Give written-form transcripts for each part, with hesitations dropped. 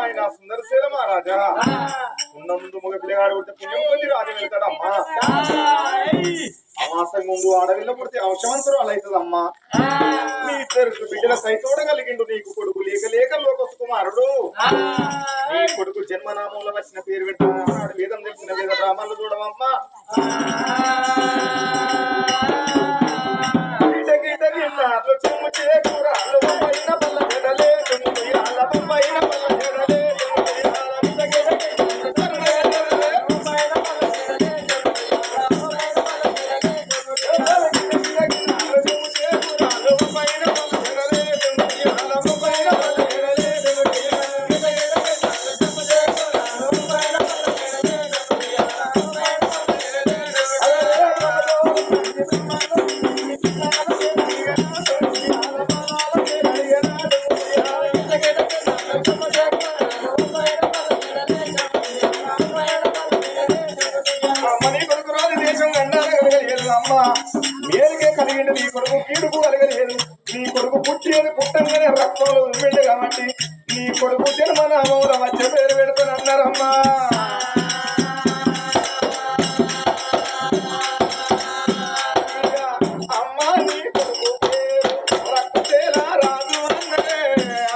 ఆయన సుందరశీల మహారాజా ఉన్న ముందు మగ పిల్లగాడు పుడితే పుణ్యం కొద్ది రాజు వెళ్తాడమ్మా. అమాసం ముందు ఆడవిలో పుడితే అవసరవంతులు అవుతుందమ్మా. నీ ఇద్దరు బిడ్డల సైతోడ కలిగిండు. నీకు కొడుకు లేక లేక లోక కుమారుడు. నీ కొడుకు జన్మనామంలో వచ్చిన పేరు పెట్టుకున్నాడు. వేదం తెలిసిన వేద బ్రాహ్మణులు చూడమమ్మా. చెమ్ము చేకూరాలు పైన పల్ల జడలే పైన పల్ల జడలే మేలుకే కలిగింది. నీ కొడుకు కీడుకు కలగలేదు. నీ కొడుకు పుట్టేది పుట్టంగానే రక్తంలో ఉమ్మిండు కాబట్టి నీ కొడుకు జన్మనామంలో వచ్చే పేరు పెడతానన్నారమ్మా. అమ్మా నీ కొడుకు పేరు రక్తేల రాజు అన్నదే.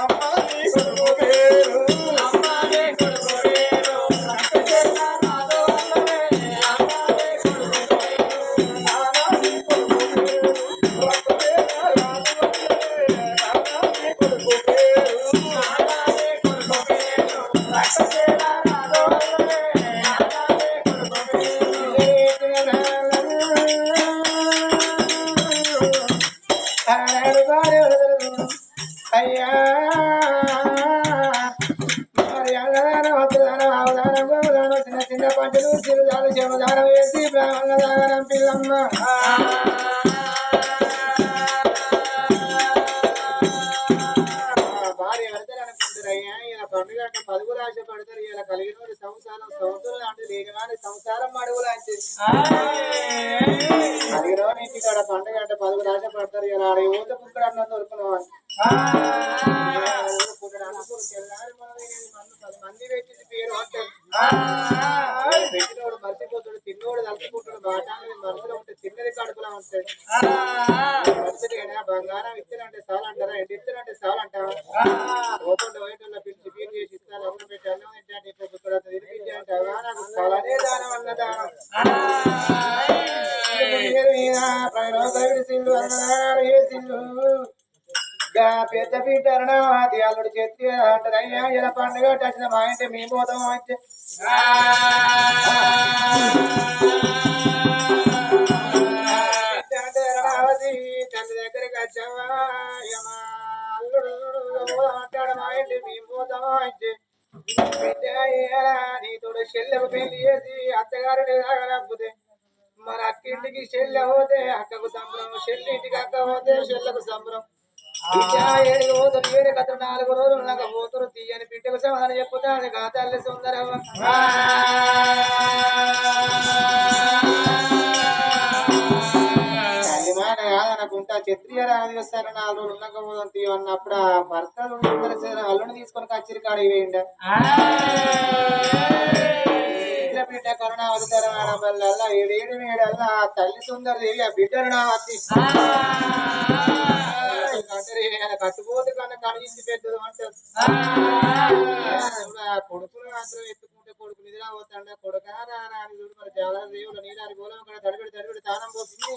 అమ్మా నీ కొడుకు పేరు అయ్యా చిన్న చిన్న పంటలు చిరుదాలు చెమదారం వేసి బ్రాహ్మణ దాగరం పిల్లమ్మ. భార్య వెళ్తారు అనుకుంటారయ్యా. ఇలా పండుగ అంటే 10 ఆశ పడతారు. ఇలా కలిగిన సంసారం సౌతులు అంటే లేని వారి సంసారం అడుగులు అంటే కలిగిన ఇంటికి ఆడ పండుగ అంటే 10 ఆశ పడతారు. ఇలా ఆడ యువత పుక్కడ అన్న దొరుకున్నాం. 10 మంది పెట్టింది పేరు అంటారు. పెట్టినోడు మర్చిపోతాడు, తిన్నోడు తలుచుకుంటాడు. బాటాన్ని మనసులో ఉంటే తిన్నది కడుపులా ఉంటాడు. మనుషులేనా బంగారం ఇస్తానంటే చాలు అంటారా? ఎండి ఇస్తానంటే చాలు అంటారా? ఓపెన్ వైట్ పిలిచి బీట్ చేసి ఇస్తాను. అప్పుడు పెట్టి అన్నం ఏంటంటే ఇక్కడ తిరిగి అంటే నాకు చాలానే దానం అన్న దానం. సిల్లు అన్నారు ఏ సిల్లు పెద్ద పీట అరుణాది అల్లుడు చెత్తి అంటారు. అయ్యా ఇలా పండుగ వచ్చిన మా ఇంటి మీ పోతాం అంటే అరుణావతి తల్లి దగ్గరికి వచ్చావా అల్లుడు అంటాడు. మా ఇంటి మీ పోతాం అంటే నీతోడు చెల్లెకు పెళ్లి చేసి అత్తగారిని తాగలేకపోతే మరి అక్కింటికి చెల్లె పోతే అక్కకు సంబరం, చెల్లింటికి అక్క పోతే చెల్లెకు సంబరం. ఏడు పోతారు. 7 కథ 4 రోజులు నాకు పోతారు. తీయని బిడ్డకు సమాధానం చెప్పుతా అది గాతల్లి సుందరమ్మ. తల్లి మాట కాదనుకుంటా క్షత్రియ రాజస్థానం 4 రోజులు ఉండకపోతాం తీయన్నప్పుడు ఆ భర్తలు అల్లుని తీసుకొని కచ్చిరి కాడ వేయండి. బిడ్డ కరుణావతి వల్ల 7 మేడల్లా తల్లి సుందరదేవి ఆ బిడ్డను నావతి కట్టుకోదు కన్నా కడిగించి పెద్దదు అంటారు. కొడుకులు మాత్రం ఎత్తుకుంటే కొడుకు నిద్ర పోతాడ. కొడుకా రాని చూడు మరి చాలా దేవుడు నీరాని గోళం కూడా తడిబడి తానం పోతుంది.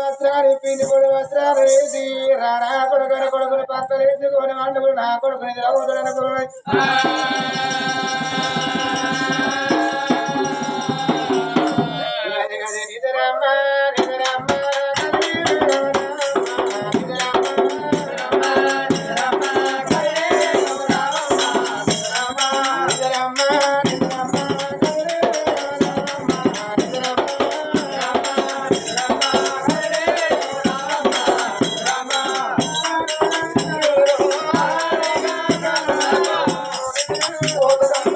వస్త్రాలు పిండి కొడు వస్త్రాలు వేసి రారా కొడుకుని పక్కలు వేసుకొని వండుకుని నా కొడుకు నిద్ర పోతాడు అనుకున్నాడు. Thank you.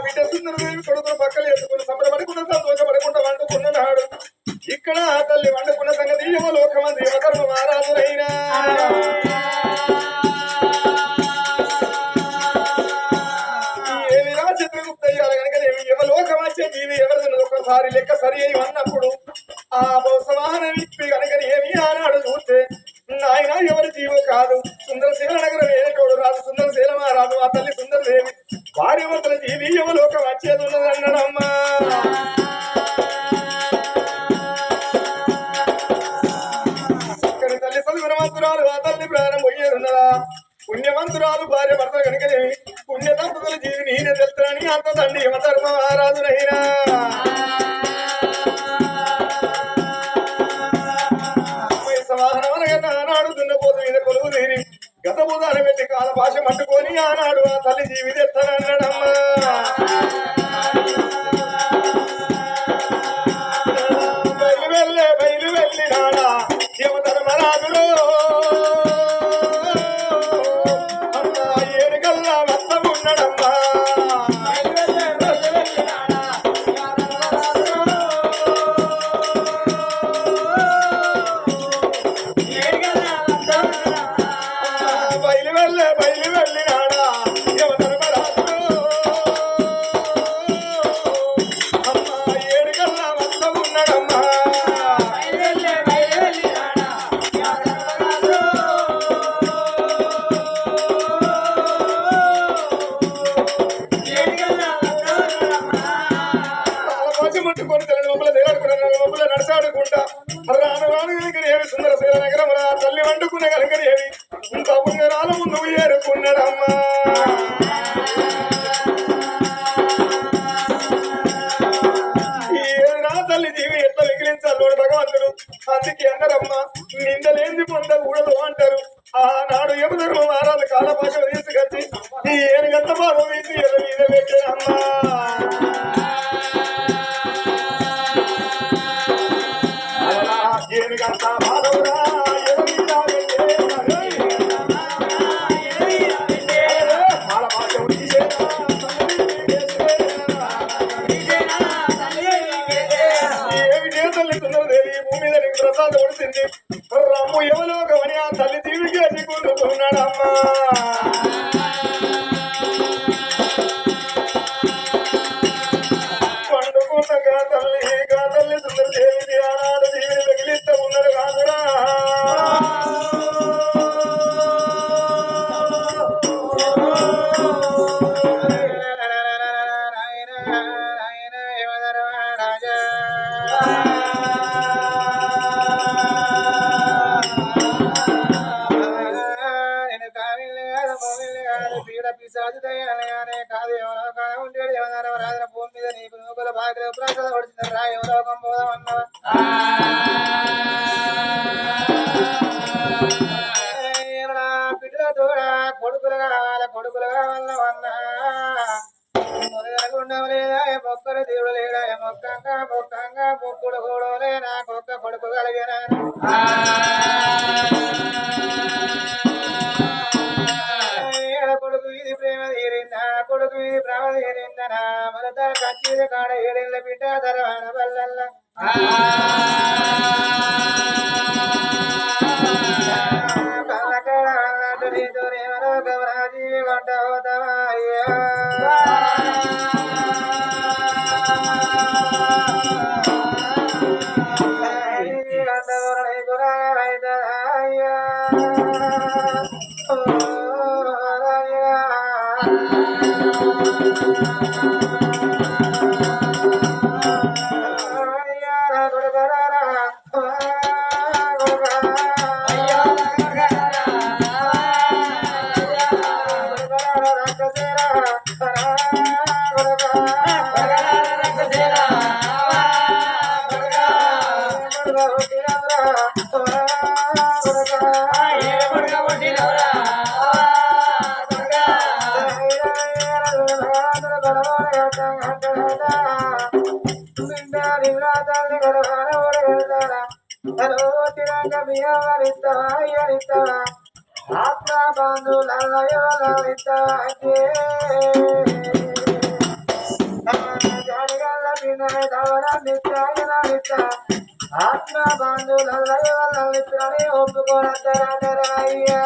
బిడ్డ సుందరదేవి కొడుకులు పక్కలు వేసుకుని సంబరపడకుండా సంతోషపడకుండా వండుకున్నాడు. ఇక్కడ తల్లి వండుకున్న సంగతి లోకమంది యువకర్మ మహారాజులైనా ఏమి చిత్రగుప్తయ్యాలి కనుక యువలోకం వచ్చే జీవి ఎవరిది ఒకసారి లెక్క సరి అయి అన్నప్పుడు ఆ బహుసమాన విప్పి కనుక ఏమి ఆనాడు చూస్తే ఆయన ఎవరి జీవో కాదు సుందరశీల నగరం ఏటోడు రాదు సుందరశీల మహారాజు ఆ తల్లి సుందరదేవి భార్యవంతుల జీవి యువలోకం వచ్చేది ఉన్నదన్నాడమ్మా. చక్కని తల్లి సద్గుణవంతురాలు ఆ తల్లి ప్రాణం పోయేది ఉన్నదా పుణ్యవంతురాలు భార్య భర్త కనుకనేవి పుణ్య దంపతుల జీవి నేనే తెలుస్తానని అంత తండ్రి యమధర్మ మహారాజునైనా ఆనాడు దున్నపోతు మీద కొలువు తీరి గత బుధాన పెట్టి కాల భాష మట్టుకొని ఆనాడు ఆ తల్లి జీవి తెస్తానన్నాడమ్మా. బయలు వెళ్ళినాడా యమధర్మరాజులో అమ్మా ఏడుగల్లా మొత్తం ఉన్నాడమ్మా. బయలు వెళ్ళినాడా యమధర్మరాజులో అమ్మా ఏడుగల్లా మొత్తం ఉన్నాడమ్మా. ముట్టుకొని తెలని మమ్మల్ని దేలాడుకున్నాను మమ్మల్ని నడసాడుకుంటా రాను రాను కనుక ఏమి సుందరశీల నగరం తల్లి వండుకున్న కనుక ఏమి ఇంత పుణ్యరాల ముందు ఏరుకున్నాడమ్మా. నా తల్లి జీవి ఎట్లా వికిలించాలోడు భగవంతుడు అందుకే అన్నారమ్మా నిందలేంది పొందకూడదు అంటారు. ఆనాడు యమధర్మ మహారాజు కాలపాశ తీసుకొచ్చి ఈ ఏనుగంత బాధ వీసి ఎద మీద పెట్టారమ్మా. ఏనుగంత బాధవురా ఎద మీద భూమి మీద నీకు ప్రసాదం కొడుతుంది రమ్ము యమలోకమని ఆ తల్లి దీవికి అడ్డుకుంటున్నాడమ్మా. పండుకున్న గా తల్లి సుందరదేవి ఆనాడు దీవిని మిగిలిస్తూ ఉన్నాడు కాదురా. కాదు ఎవరో కాదు ఉండేది ఏమన్నా రాజుల భూమి మీద నీకు నూకల బాగా ప్రసాద పడుతుంది రా ఎవరోకం పోదామన్నావా. బిడ్డల తోడ కొడుకులు కావాలన్నా మొదలకుండా మొక్కలు దేవుడు లేడా మొక్కంగా మొక్కుడు కూడా నాకు ఒక్క కొడుకు కలిగిన కొడుకు ఇది ప్రేమ తీరిందా కొడుకు ఇది ప్రేమ తీరిందనా మరత కచ్చి కాడ ఏడేళ్ళ బిడ్డ ధరవాన వల్ల కళ్ళకడ అన్నట్టు నీతో రేమలో గమరాజీవి కొంట పోతావా అయ్యా. ఆత్మ బంధువులతో ఆత్మ బంధువులని ఒప్పుకోనయ్యా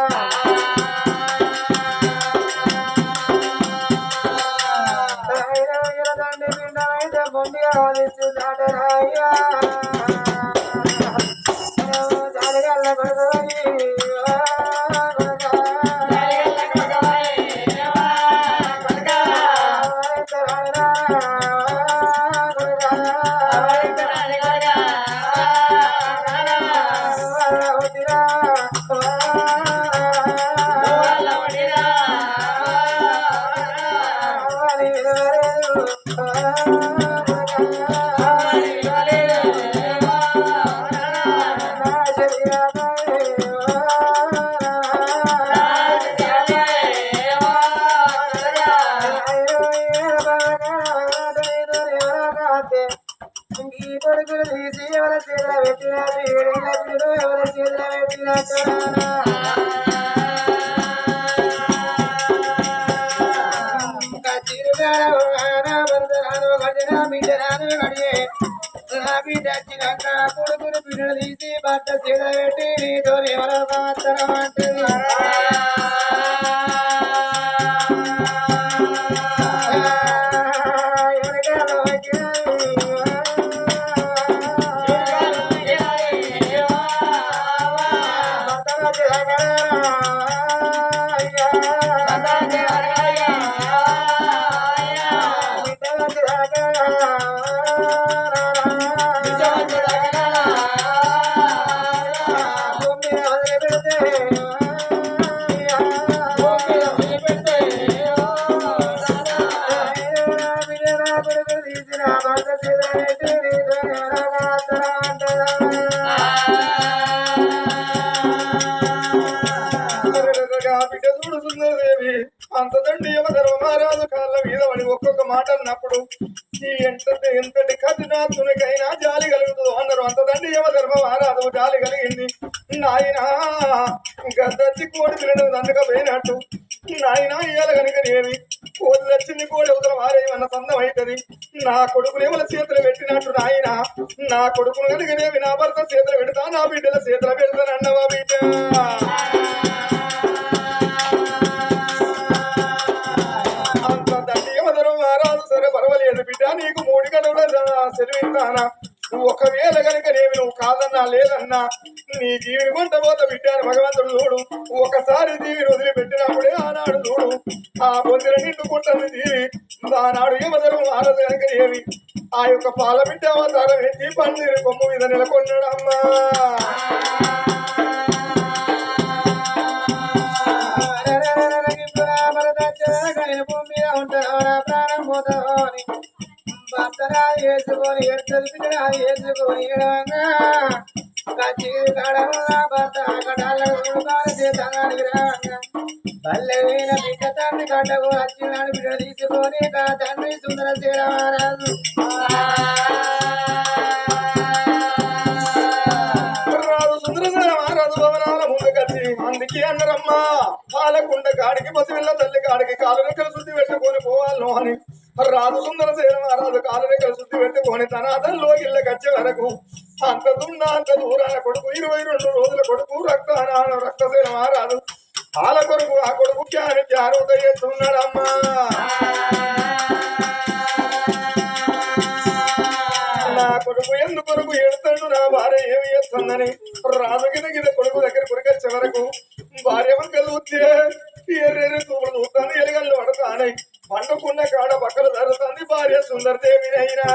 తండ్రి పిండమైతే ముందుగా వదిలిస్తున్నాడయ్యా జాలిగల్ల కొడుకుని ఈ కొడుకులు తీసి ఎవరి చేతిలో పెట్టినట్టు ఏడేళ్ళ ఎవరి చేతిలో పెట్టినట్టు కొడుకులు పిల్లలు తీసి భర్త చేతిలో పెట్టి నీతో ఎవరో మాత్రం అంటుంది బిడ్డ చూడు సుందరదేవి అంతదండి యమధర్మరాజు కాళ్ళ మీద పడి ఒక్కొక్క మాట అన్నప్పుడు ఈ ఎంతటి కఠినాత్మునికైనా జాలి కలుగుతుందో అన్నారు. అంతదండి యమధర్మరాజు జాలి కలిగింది. నాయన గద్దచ్చి కోడి తినడం దండకపోయినట్టు నాయన ఇయ్యాల కనుకనేమి కోడి వచ్చింది కోడి అవతల వారేమన్న సందం అవుతుంది. నా కొడుకులు ఎవరి చేతులు పెట్టినట్టు నాయన నా కొడుకును కనుకనేమి నా భర్త చేతులు పెడతా నా బిడ్డల చేతులు పెడతాను అన్నవా బిడ్డ సరే పర్వాలేదు బిడ్డ నీకు 3 గంటల సెలవిస్తానా ఒకవేళ కనుక నువ్వు కాదన్నా లేదన్నా నీ జీవిని కొంటబోత బిడ్డ అని భగవంతుడు చూడు. ఒకసారి జీవిని వదిలిపెట్టినప్పుడే ఆనాడు చూడు ఆ బొందిన నిండుకుంటుంది జీవి ఆనాడు యమధర్మం ఆరదు కనుక ఏమి ఆ యొక్క పాల బిడ్డ అవతారం ఎత్తి పందిరి కొమ్ము మీద నెలకొన్నాడమ్మా. ప్రాణం పోతాని భర్తరా వేసుకొని ఎడుతుంది వేసుకొని భర్త పల్లె వీణ బిడ్డ తండ్రి గడ్డకు వచ్చినాడు బిడ్డ తీసుకొని తండ్రి సుందర శ్రీరామరాజు సుందరరామరాజు భవనాల ముందుకొచ్చి అందుకే అన్నారమ్మా పాలకుండ కాడికి పసిపిల్ల తల్లి కాడికి కాలు రెక్కలు శుద్ధి పెట్టుకొని పోవాలను అని రాజు సుందర శ్రీరామరాజు కాలు రెక్కలు శుద్ధి పెట్టుకొని తన అతనిలో ఇళ్ళకి వచ్చే వరకు అంత అంత దూరాల కొడుకు 22 రోజుల కొడుకు రక్తసేన మహారాజు పాల కొడుకు ఆ కొడుకు క్యారోత చేస్తున్నాడమ్మా. నా కొడుకు ఎందుకొరకు ఏడుతాడు నా భార్య ఏమి చేస్తుందని రాజు గిద కొడుకు దగ్గర కొడుకొచ్చే వరకు భార్య వంకలు వచ్చే ఎర్రెర్రి చూపుడు చూస్తాను ఎలుగల్లో పడతానై పండుకున్న కాడ పక్కన జరుగుతుంది భార్య సుందరదేవినైనా.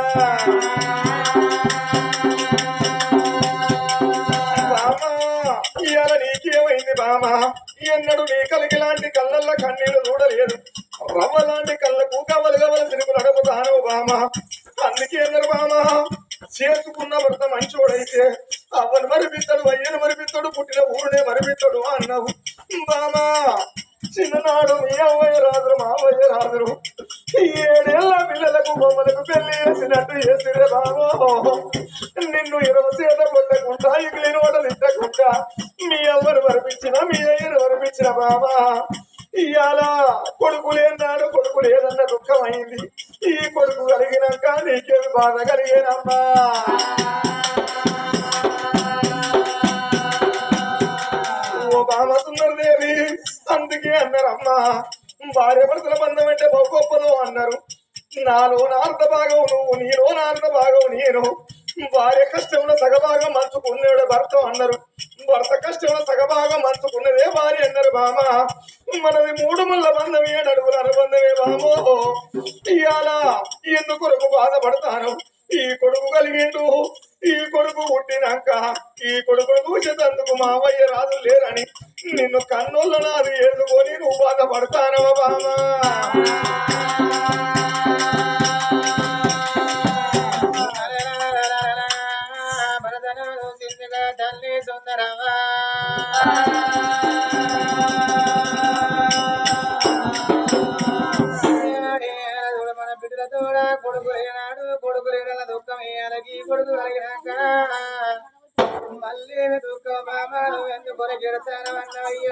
బామా ఇవాళ నీకేమైంది బామా ఎన్నడు నీ కలిగి లాంటి కళ్ళల్లో కన్నీళ్లు చూడలేదు రవ్వ లాంటి కళ్ళకు కవలగవల తిరుగు నడుపుతాను బామా. అందుకే అన్నారు బామా చేసుకున్న భర్త మంచోడైతే అవ్వను మరిపిస్తాడు అయ్యను మరిపిస్తాడు పుట్టిన ఊరునే మరిపిస్తాడు అన్నావు బామా. చిన్ననాడు మీ అవ్వయ్య రాదురు మా అవ్వయ్య రాదురు 7 ఏళ్ల పిల్లలకు బొమ్మలకు పెళ్లి చేసినట్టు చేసిరే బాబో నిన్ను 20 సేద కొట్టకుండా ఇగిలిన వాడ తిట్టకుండా మీ అవ్వను వరపించిన మీ అయ్యను వరపించిన బాబా ఇవాళ కొడుకు లేనాడు కొడుకు లేదన్న దుఃఖం అయింది ఈ కొడుకు కలిగినాక నీకేమి బాధ కలిగేనమ్మా ఓ బామ సుందరదేవి అందుకే అన్నారమ్మా భార్య భర్తల బంధం అంటే బహు గొప్పదో అన్నారు నాలో నార్ద భాగం నువ్వు నీలో నార్ద భాగం నేను భార్య కష్టంలో సగభాగం మంచుకున్నాడు భర్త అన్నారు భర్త కష్టంలో సగభాగం మంచుకున్నదే భార్య అన్నారు బామ మనది 3 ముళ్ళ బంధం 7 అడుగుల అనుబంధమే బామో ఇవాళ ఎందుకొరకు బాధపడతాను ఈ కొడుకు కలిగిండు ఈ కొడుకు పుట్టినాక ఈ కొడుకును చూసేందుకు మా అవ్వయ్య రాదు లేరని నిన్ను కన్నోళ్ళ నాది ఏదుకొని నువ్వు బాధపడతానవా బామా తల్లి సుందరవా మన బిడ్డలతో కొడుకు లేనాడు కొడుకు లేన దుఃఖం వేయాలకి కొడుకు కలిగినాక మళ్ళీ దుఃఖం బాబా నువ్వు ఎందుకు కొరకెడతాను అన్నయ్య